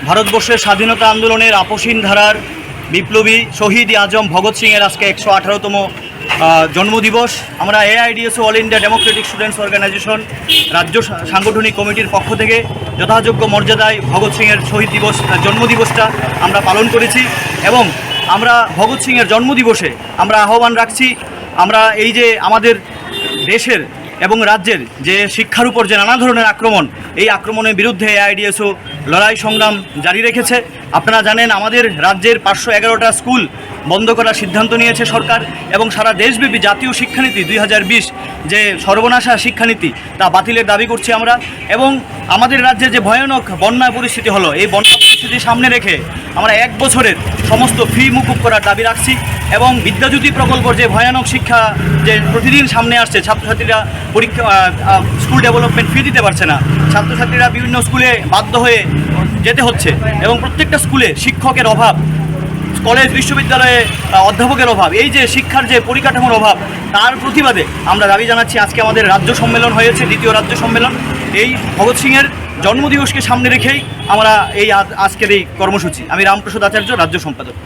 ভারতবর্ষের স্বাধীনতা আন্দোলনের আপসীন ধারার বিপ্লবী শহীদ আজম ভগৎ সিংয়ের আজকে 118তম জন্মদিবস। আমরা AIDSO all India democratic students organisation রাজ্য সাংগঠনিক কমিটির পক্ষ থেকে যথাযোগ্য মর্যাদায় ভগৎ সিংয়ের শহীদ দিবস জন্মদিবসটা আমরা পালন করেছি এবং আমরা ভগৎ সিংয়ের জন্মদিবসে আমরা আহ্বান রাখছি, আমরা এই যে আমাদের দেশের এবং রাজ্যের যে শিক্ষার উপর যে নানা ধরনের আক্রমণ, এই আক্রমণের বিরুদ্ধে এআইডিএসও লড়াই সংগ্রাম জারি রেখেছে। আপনারা জানেন আমাদের রাজ্যের 511টা স্কুল বন্ধ করার সিদ্ধান্ত নিয়েছে সরকার এবং সারা দেশব্যাপী জাতীয় শিক্ষানীতি 2020 যে সর্বনাশা শিক্ষানীতি তা বাতিলের দাবি করছি আমরা। এবং আমাদের রাজ্যে যে ভয়ানক বন্যা পরিস্থিতি হলো, এই বন্যা পরিস্থিতি সামনে রেখে আমরা 1 বছরের সমস্ত ফি মুকুব করার দাবি রাখছি এবং বিদ্যাজ্যোতি প্রকল্প যে ভয়ানক শিক্ষা যে প্রতিদিন সামনে আসছে, ছাত্রছাত্রীরা পরীক্ষা স্কুল ডেভেলপমেন্ট ফি দিতে পারছে না, ছাত্রছাত্রীরা বিভিন্ন স্কুলে বাধ্য হয়ে যেতে হচ্ছে এবং প্রত্যেকটা স্কুলে শিক্ষকের অভাব, কলেজ বিশ্ববিদ্যালয়ে অধ্যাপকের অভাব, এই যে শিক্ষার যে পরিকাঠামোর অভাব, তার প্রতিবাদে আমরা দাবি জানাচ্ছি। আজকে আমাদের রাজ্য সম্মেলন হয়েছে, দ্বিতীয় রাজ্য সম্মেলন। এই ভগৎ সিংয়ের জন্মদিবসকে সামনে রেখেই আমরা এই আজকের এই কর্মসূচি। আমি রামপ্রসাদ আচার্য, রাজ্য সম্পাদক।